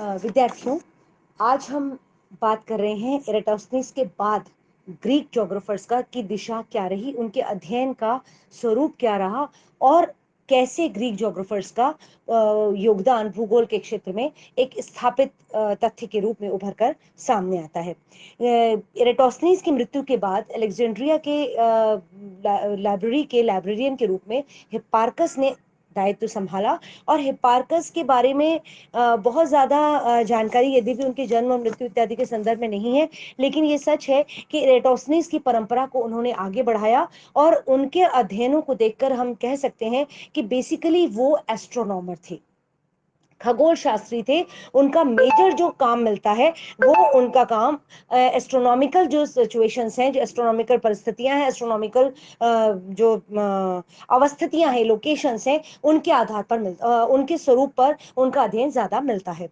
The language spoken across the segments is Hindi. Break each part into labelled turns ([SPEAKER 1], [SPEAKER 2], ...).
[SPEAKER 1] विद्यार्थियों, आज हम बात कर रहे हैं एराटोस्थेनेस के बाद ग्रीक ज्योग्राफर्स का की दिशा क्या रही, उनके अध्ययन का स्वरूप क्या रहा और कैसे ग्रीक ज्योग्राफर्स का योगदान भूगोल के क्षेत्र में एक स्थापित तथ्य के रूप में उभर कर सामने आता है। एराटोस्थेनेस की मृत्यु के बाद अलेक्जेंड्रिया के लाइब्रेरी के लाइब्रेरियन के रूप में हिप्पार्कस ने दायित्व संभाला और हिप्पार्कस के बारे में बहुत ज़्यादा जानकारी यदि भी उनके जन्म और मृत्यु इत्यादि के संदर्भ में नहीं है, लेकिन ये सच है कि एराटोस्थेनेस की परंपरा को उन्होंने आगे बढ़ाया और उनके अध्ययनों को देखकर हम कह सकते हैं कि बेसिकली वो एस्ट्रोनॉमर थे, खगोल शास्त्री थे। उनका मेजर जो काम मिलता है वो उनका काम एस्ट्रोनॉमिकल जो सिचुएशंस हैं, जो एस्ट्रोनॉमिकल परिस्थितियां हैं, एस्ट्रोनॉमिकल जो अवस्थितियां हैं, लोकेशंस हैं, उनके आधार पर उनके स्वरूप पर उनका अध्ययन ज्यादा मिलता है।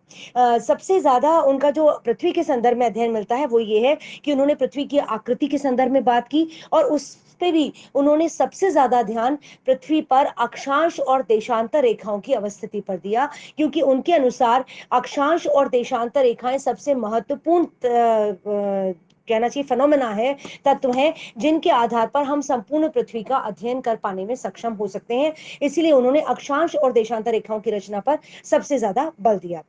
[SPEAKER 1] सबसे ज्यादा उनका जो पृथ्वी के संदर्भ में अध्ययन मिलता है वो ये है कि उन्होंने पृथ्वी की आकृति के संदर्भ में बात की और उस पे भी उन्होंने सबसे ज्यादा ध्यान पृथ्वी पर अक्षांश और देशांतर रेखाओं की अवस्थिति पर दिया, क्योंकि उनके अनुसार अक्षांश और देशांतर रेखाएं सबसे महत्वपूर्ण कहना चाहिए फेनोमेना है, तत्व हैं, जिनके आधार पर हम संपूर्ण पृथ्वी का अध्ययन कर पाने में सक्षम हो सकते हैं। इसीलिए उन्होंने अक्षांश और देशांतर रेखाओं की रचना पर सबसे ज्यादा बल दिया।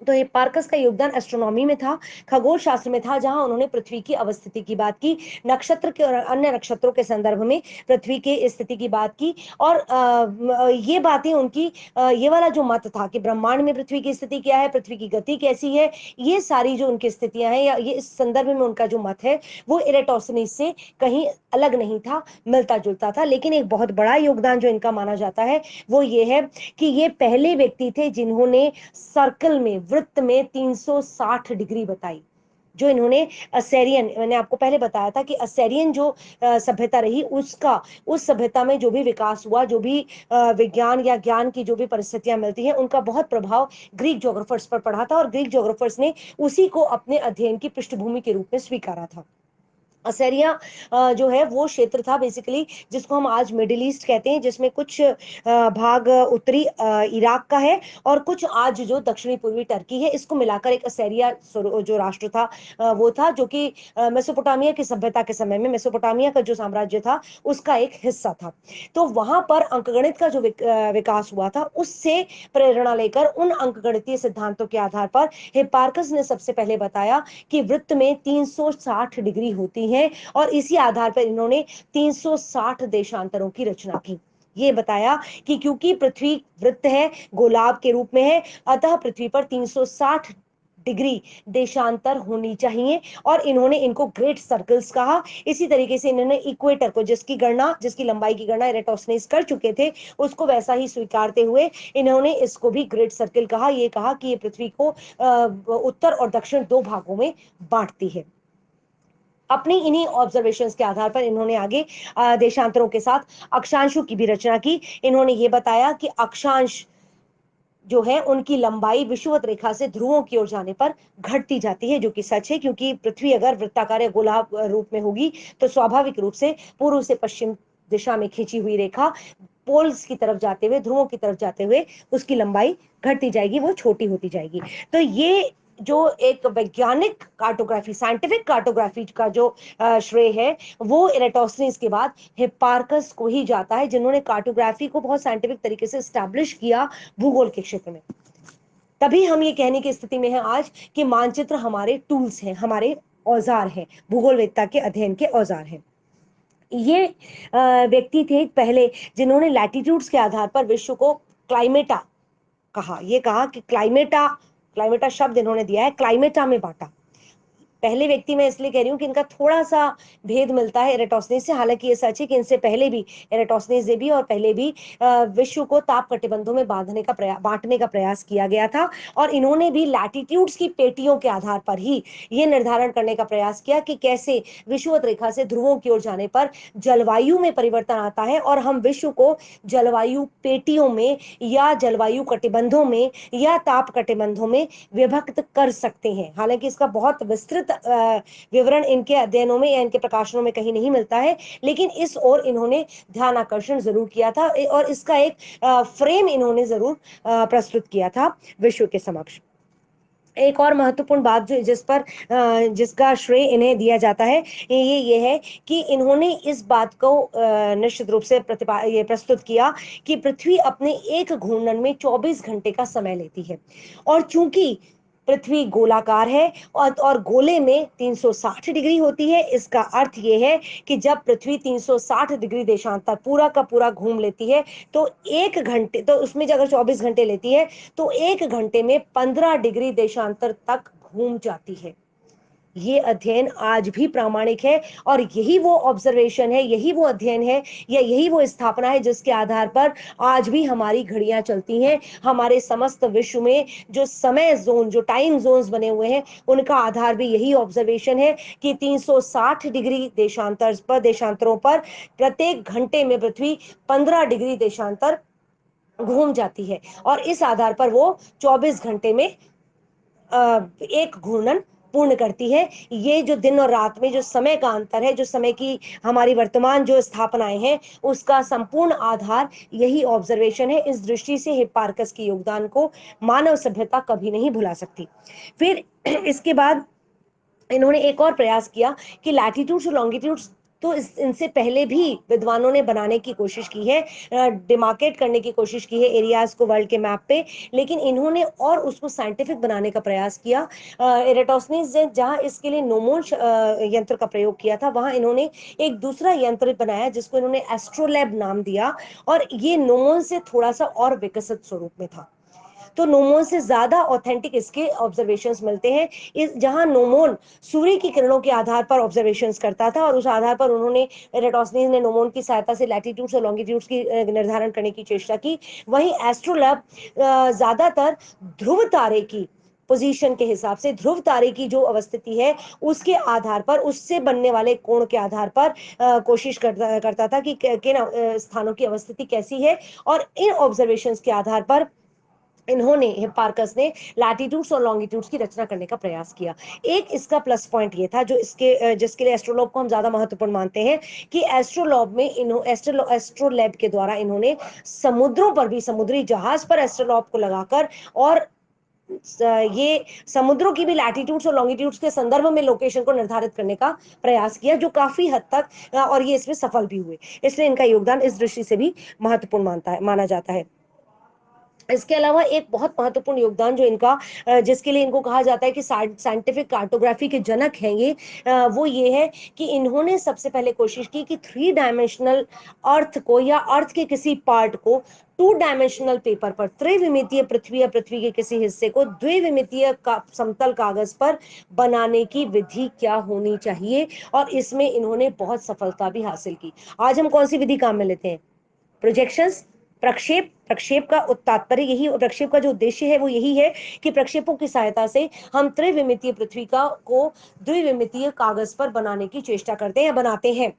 [SPEAKER 1] तो हिप्पार्कस का योगदान एस्ट्रोनॉमी में था, खगोल शास्त्र में था, जहां उन्होंने पृथ्वी की अवस्थिति की बात की, नक्षत्र के और अन्य नक्षत्रों के संदर्भ में पृथ्वी की स्थिति की बात की। और ये बातें उनकी ये वाला जो मत था कि ब्रह्मांड में पृथ्वी की स्थिति क्या है, पृथ्वी की गति कैसी है, ये सारी जो उनकी स्थितियां हैं या ये इस संदर्भ में उनका जो मत है वो एराटोस्थेनेस से कहीं अलग नहीं था, मिलता जुलता था। लेकिन एक बहुत बड़ा योगदान जो इनका माना जाता है वो ये है कि ये पहले व्यक्ति थे जिन्होंने सर्कल में, वृत्त में 360 डिग्री बताई। जो इन्होंने असेरियन, मैंने आपको पहले बताया था कि असेरियन जो सभ्यता रही उसका, उस सभ्यता में जो भी विकास हुआ, जो भी विज्ञान या ज्ञान की जो भी परिस्थितियां मिलती हैं, उनका बहुत प्रभाव ग्रीक ज्योग्राफर्स पर पड़ा था और ग्रीक ज्योग्राफर्स ने उसी को अपने अध्ययन की पृष्ठभूमि के रूप में स्वीकारा था। असेरिया जो है वो क्षेत्र था बेसिकली जिसको हम आज मिडिल ईस्ट कहते हैं, जिसमें कुछ भाग उत्तरी इराक का है और कुछ आज जो दक्षिणी पूर्वी टर्की है। इसको मिलाकर एक असेरिया जो राष्ट्र था वो था, जो कि मेसोपोटामिया की सभ्यता के समय में मेसोपोटामिया का जो साम्राज्य था उसका एक हिस्सा था। तो वहां पर अंकगणित का जो विकास हुआ था उससे प्रेरणा लेकर उन अंकगणितीय सिद्धांतों के आधार पर हिप्पार्कस ने सबसे पहले बताया कि वृत्त में 360 डिग्री होती है और इसी आधार पर इन्होंने 360 देशांतरों की रचना की। ये बताया कि क्योंकि पृथ्वी वृत्त है, गोलाब के रूप में है, अतः पृथ्वी पर 360 डिग्री देशांतर होनी चाहिए और इन्होंने इनको ग्रेट सर्कल्स कहा। इसी तरीके से इन्होंने इक्वेटर को, जिसकी लंबाई की गणना एराटोस्थेनेस कर चुके थे, उसको वैसा ही स्वीकारते हुए इन्होंने इसको भी ग्रेट सर्कल कहा। ये कहा कि ये पृथ्वी को उत्तर और दक्षिण दो भागों में बांटती है। अपनी इन्हीं ऑब्जर्वेशंस के आधार पर इन्होंने आगे देशांतरों के साथ अक्षांशों की भी रचना की। इन्होंने ये बताया कि अक्षांश जो है उनकी लंबाई विषुवत रेखा से ध्रुवों की ओर जाने पर घटती जाती है, जो कि सच है, क्योंकि पृथ्वी अगर वृत्ताकार या गोलाकार रूप में होगी तो स्वाभाविक रूप से पूर्व से पश्चिम दिशा में खींची हुई रेखा पोल्स की तरफ जाते हुए, ध्रुवों की तरफ जाते हुए उसकी लंबाई घटती जाएगी, वो छोटी होती जाएगी। तो ये जो एक वैज्ञानिक कार्टोग्राफी, साइंटिफिक कार्टोग्राफी का जो श्रेय है वो एराटोस्थेनेस के बाद हिप्पार्कस को ही जाता है, जिन्होंने कार्टोग्राफी को बहुत साइंटिफिक तरीके से एस्टैब्लिश किया भूगोल के क्षेत्र में। तभी हम ये कहने की स्थिति में हैं आज कि मानचित्र हमारे टूल्स हैं, हमारे औजार हैं, भूगोलवेत्ता के अध्ययन के औजार हैं। ये व्यक्ति थे पहले जिन्होंने लैटिट्यूड्स के आधार पर विश्व को क्लाइमेटा कहा। ये कहा कि क्लाइमेटा, क्लाइमेटा शब्द इन्होंने दिया है, क्लाइमेटा में बांटा। पहले व्यक्ति मैं इसलिए कह रही हूँ कि इनका थोड़ा सा भेद मिलता है एराटोस्थेनेस से। हालांकि ये सच है कि इनसे पहले भी, एराटोस्थेनेस से भी और पहले भी विश्व को ताप कटिबंधों में बांटने का प्रयास किया गया था और इन्होंने भी लैटिट्यूड्स की पेटियों के आधार पर ही ये निर्धारण करने का प्रयास किया कि कैसे विषुवत रेखा से ध्रुवों की ओर जाने पर जलवायु में परिवर्तन आता है और हम विश्व को जलवायु पेटियों में या जलवायु कटिबंधों में या ताप कटिबंधों में विभक्त कर सकते हैं। हालांकि इसका बहुत विस्तृत विवरण इनके अध्ययनों में या इनके प्रकाशनों में कहीं नहीं मिलता है, लेकिन इस ओर इन्होंने ध्यान आकर्षण जरूर किया था और इसका एक फ्रेम इन्होंने जरूर प्रस्तुत किया था विश्व के समक्ष। एक और महत्वपूर्ण बात जो जिसका श्रेय इन्हें दिया जाता है, ये है कि इन्होंने इस बात को निश्चित रूप से ये प्रस्तुत किया कि पृथ्वी अपने एक घूर्णन में 24 घंटे का समय लेती है। और चूंकि पृथ्वी गोलाकार है और गोले में 360 डिग्री होती है, इसका अर्थ ये है कि जब पृथ्वी 360 डिग्री देशांतर पूरा का पूरा घूम लेती है, तो 1 घंटे, तो उसमें अगर 24 घंटे लेती है तो 1 घंटे में 15 डिग्री देशांतर तक घूम जाती है। ये अध्ययन आज भी प्रामाणिक है और यही वो ऑब्जर्वेशन है, यही वो अध्ययन है या यही वो स्थापना है जिसके आधार पर आज भी हमारी घड़ियां चलती हैं। हमारे समस्त विश्व में जो समय जोन, जो टाइम जोन्स बने हुए हैं, उनका आधार भी यही ऑब्जर्वेशन है कि 360 डिग्री देशांतरों पर प्रत्येक घंटे में पृथ्वी 15 डिग्री देशांतर घूम जाती है और इस आधार पर वो 24 घंटे में एक घूर्णन पूर्ण करती है। ये जो दिन और रात में जो समय का अंतर है, जो समय की हमारी वर्तमान जो स्थापनाएं हैं, उसका संपूर्ण आधार यही ऑब्जर्वेशन है। इस दृष्टि से हिप्पार्कस के योगदान को मानव सभ्यता कभी नहीं भुला सकती। फिर इसके बाद इन्होंने एक और प्रयास किया कि लैटिट्यूड्स और लॉन्गिट्यूड्स तो इनसे पहले भी विद्वानों ने बनाने की कोशिश की है, डिमार्केट करने की कोशिश की है एरियाज को वर्ल्ड के मैप पे, लेकिन इन्होंने और उसको साइंटिफिक बनाने का प्रयास किया। एराटोस्थेनेस ने जहां इसके लिए नोमोन यंत्र का प्रयोग किया था, वहां इन्होंने एक दूसरा यंत्र बनाया जिसको इन्होंने एस्ट्रोलैब नाम दिया, और ये नोमोन से थोड़ा सा और विकसित स्वरूप में था। तो नोमोन से ज्यादा ऑथेंटिक इसके ऑब्जर्वेशंस मिलते हैं। इस जहां नोमोन सूर्य की किरणों के आधार पर ऑब्जर्वेशंस करता था और उस आधार पर उन्होंने, एराटोस्थेनेस ने नोमोन की सहायता से लैटिट्यूड्स और लॉन्गिट्यूड्स की निर्धारण करने की चेष्टा की। वहीं एस्ट्रोलैब ज्यादातर ध्रुव तारे की पोजीशन के हिसाब से, ध्रुव तारे की जो अवस्थिति है उसके आधार पर, उससे बनने वाले कोण के आधार पर कोशिश करता था कि किन स्थानों की अवस्थिति कैसी है, और इन ऑब्जर्वेशंस के आधार पर इन्होंने, हिप्पार्कस ने लैटिट्यूड्स और लॉन्गिट्यूड्स की रचना करने का प्रयास किया। एक इसका प्लस पॉइंट ये था जो जिसके लिए एस्ट्रोलॉब को हम ज्यादा महत्वपूर्ण मानते हैं, कि एस्ट्रोलैब के द्वारा इन्होंने समुद्रों पर भी, समुद्री जहाज पर एस्ट्रोलॉब को लगाकर और ये समुद्रों की भी लैटिट्यूड्स और लॉन्गिट्यूड्स के संदर्भ में लोकेशन को निर्धारित करने का प्रयास किया, जो काफी हद तक, और ये इसमें सफल भी हुए। इसलिए इनका योगदान इस दृष्टि से भी महत्वपूर्ण माना जाता है। इसके अलावा एक बहुत महत्वपूर्ण योगदान जो इनका, जिसके लिए इनको कहा जाता है कि साइंटिफिक कार्टोग्राफी के जनक हैं ये, वो ये है कि इन्होंने सबसे पहले कोशिश की कि 3 डायमेंशनल अर्थ को या अर्थ के किसी पार्ट को 2 डायमेंशनल पेपर पर, त्रिविमीतीय पृथ्वी या पृथ्वी के किसी हिस्से को द्विविमीतीय समतल कागज पर बनाने की विधि क्या होनी चाहिए, और इसमें इन्होंने बहुत सफलता भी हासिल की। आज हम कौन सी विधि काम में लेते हैं? प्रोजेक्शंस, प्रक्षेप। प्रक्षेप का तात्पर्य यही, प्रक्षेप का जो उद्देश्य है वो यही है कि प्रक्षेपों की सहायता से हम त्रिविमीतीय पृथ्वी को द्विविमीतीय कागज पर बनाने की चेष्टा करते हैं या बनाते हैं।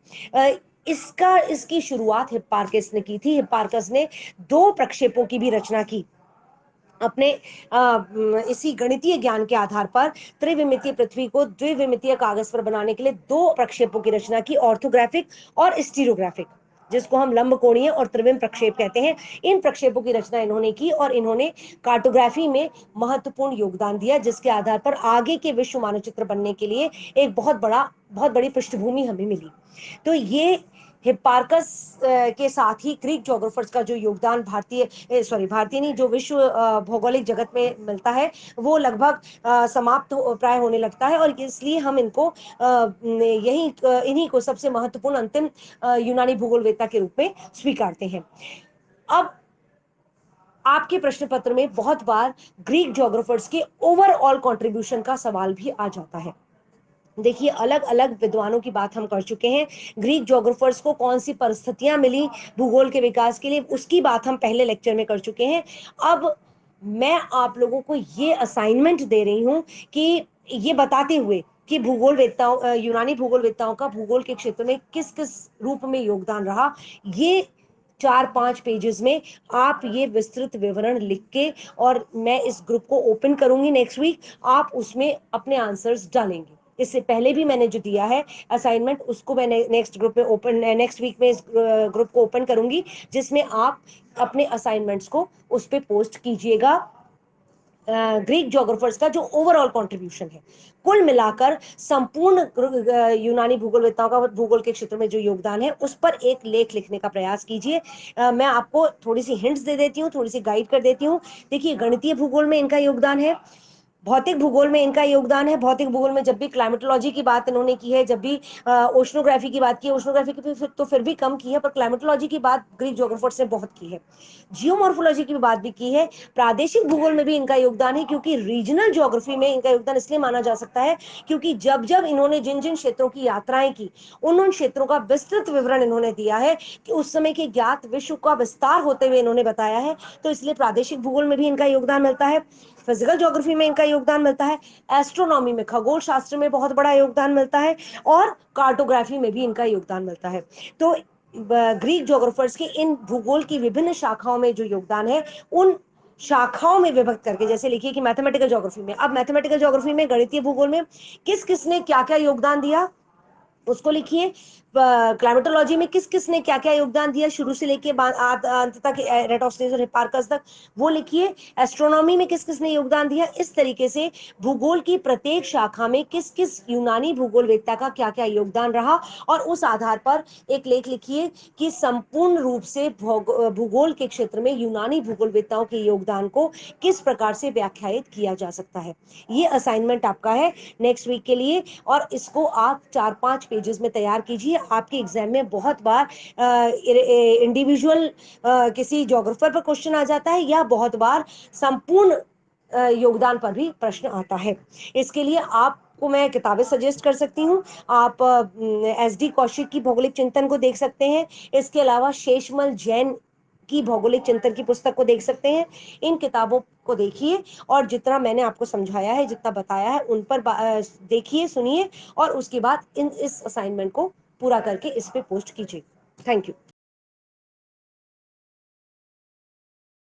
[SPEAKER 1] इसकी शुरुआत हिप्पार्कस ने की थी। हिप्पार्कस ने 2 प्रक्षेपों की भी रचना की अपने इसी गणितीय ज्ञान के आधार पर। त्रिविमीतीय पृथ्वी को द्विविमीतीय कागज पर बनाने के लिए 2 प्रक्षेपों की रचना की, ऑर्थोग्राफिक और स्टीरोग्राफिक, जिसको हम लंब कोणीय और त्रिविम प्रक्षेप कहते हैं। इन प्रक्षेपों की रचना इन्होंने की और इन्होंने कार्टोग्राफी में महत्वपूर्ण योगदान दिया, जिसके आधार पर आगे के विश्व मानचित्र बनने के लिए एक बहुत बड़ी पृष्ठभूमि हमें मिली। तो ये हिप्पार्कस के साथ ही ग्रीक जोग्राफर्स का जो योगदान भारतीय नहीं, जो विश्व भौगोलिक जगत में मिलता है, वो लगभग समाप्त प्राय होने लगता है, और इसलिए हम इनको इन्हीं को सबसे महत्वपूर्ण अंतिम यूनानी भूगोलवेत्ता के रूप में स्वीकारते हैं। अब आपके प्रश्न पत्र में बहुत बार ग्रीक जोग्राफर्स के ओवरऑल कंट्रीब्यूशन का सवाल भी आ जाता है। देखिए, अलग अलग विद्वानों की बात हम कर चुके हैं। ग्रीक जोग्राफर्स को कौन सी परिस्थितियां मिली भूगोल के विकास के लिए, उसकी बात हम पहले लेक्चर में कर चुके हैं। अब मैं आप लोगों को ये असाइनमेंट दे रही हूं कि ये बताते हुए कि यूनानी भूगोलवेत्ताओं का भूगोल के क्षेत्र में किस किस रूप में योगदान रहा, ये 4-5 पेजेस में आप ये विस्तृत विवरण लिख के, और मैं इस ग्रुप को ओपन करूंगी नेक्स्ट वीक, आप उसमें अपने आंसर्स डालेंगे। इससे पहले भी मैंने जो दिया है असाइनमेंट, उसको मैं नेक्स्ट वीक में इस ग्रुप को ओपन करूंगी, जिसमें आप अपने असाइनमेंट्स को उस पे पोस्ट कीजिएगा। ग्रीक जोग्राफर्स का जो ओवरऑल कंट्रीब्यूशन है, कुल मिलाकर संपूर्ण यूनानी भूगोलवेत्ताओं का भूगोल के क्षेत्र में जो योगदान है उस पर एक लेख लिखने का प्रयास कीजिए। मैं आपको थोड़ी सी हिंट्स दे देती हूँ, थोड़ी सी गाइड कर देती हूँ। देखिए, गणितीय भूगोल में इनका योगदान है, भौतिक भूगोल में इनका योगदान है। भौतिक भूगोल में जब भी क्लाइमेटोलॉजी की बात इन्होंने की है, जब भी ओशनोग्राफी की बात की है, ओशनोग्राफी की तो फिर भी कम की है, पर क्लाइमेटोलॉजी की बात ग्रीक जोग्राफर्स ने बहुत की है। जियोमॉर्फोलॉजी की बात भी की है। प्रादेशिक भूगोल में भी इनका योगदान है, क्योंकि रीजनल ज्योग्राफी में इनका योगदान इसलिए माना जा सकता है क्योंकि जब जब इन्होंने जिन जिन क्षेत्रों की यात्राएं की, उन क्षेत्रों का विस्तृत विवरण इन्होंने दिया है कि उस समय के ज्ञात विश्व का विस्तार होते हुए इन्होंने बताया है। तो इसलिए प्रादेशिक भूगोल में भी इनका योगदान मिलता है, फिजिकल ज्योग्राफी में इनका योगदान मिलता है, एस्ट्रोनॉमी में, खगोल शास्त्र में बहुत बड़ा योगदान मिलता है, और कार्टोग्राफी में भी इनका योगदान मिलता है। तो ग्रीक ज्योग्राफर्स के इन भूगोल की विभिन्न शाखाओं में जो योगदान है, उन शाखाओं में विभक्त करके, जैसे लिखिए कि मैथमेटिकल ज्योग्राफी में, अब मैथमेटिकल ज्योग्राफी में, गणितीय भूगोल में किस किसने क्या क्या योगदान दिया उसको लिखिए। क्लाइमेटोलॉजी में किस किसने क्या क्या योगदान दिया शुरू से लेके अंत तक, एराटोस्थिनिस और हिप्पार्कस तक, वो लिखिए। एस्ट्रोनॉमी में किस किसने योगदान दिया, इस तरीके से भूगोल की प्रत्येक शाखा में किस किस यूनानी भूगोलवेत्ता का क्या क्या योगदान रहा, और उस आधार पर एक लेख लिखिए कि संपूर्ण रूप से भूगोल के क्षेत्र में यूनानी भूगोलवेत्ताओं के योगदान को किस प्रकार से व्याख्यायित किया जा सकता है। ये असाइनमेंट आपका है नेक्स्ट वीक के लिए, और इसको आप 4-5 पेजेस में तैयार कीजिए। आपके एग्जाम में बहुत बार इंडिविजुअल किसी ज्योग्राफर पर क्वेश्चन आ जाता है, या बहुत बार संपूर्ण योगदान पर भी प्रश्न आता है। इसके लिए आपको मैं किताबें सजेस्ट कर सकती हूँ। आप SD कौशिक की भौगोलिक चिंतन को देख सकते हैं। इसके अलावा शेषमल जैन की भौगोलिक चिंतन की पुस्तक को देख सकते हैं। इन किताबों को देखिए, और जितना मैंने आपको समझाया है, जितना बताया है, उन पर देखिए, सुनिए, और उसके बाद इस असाइनमेंट को पूरा करके इस पे पोस्ट कीजिए। Thank you.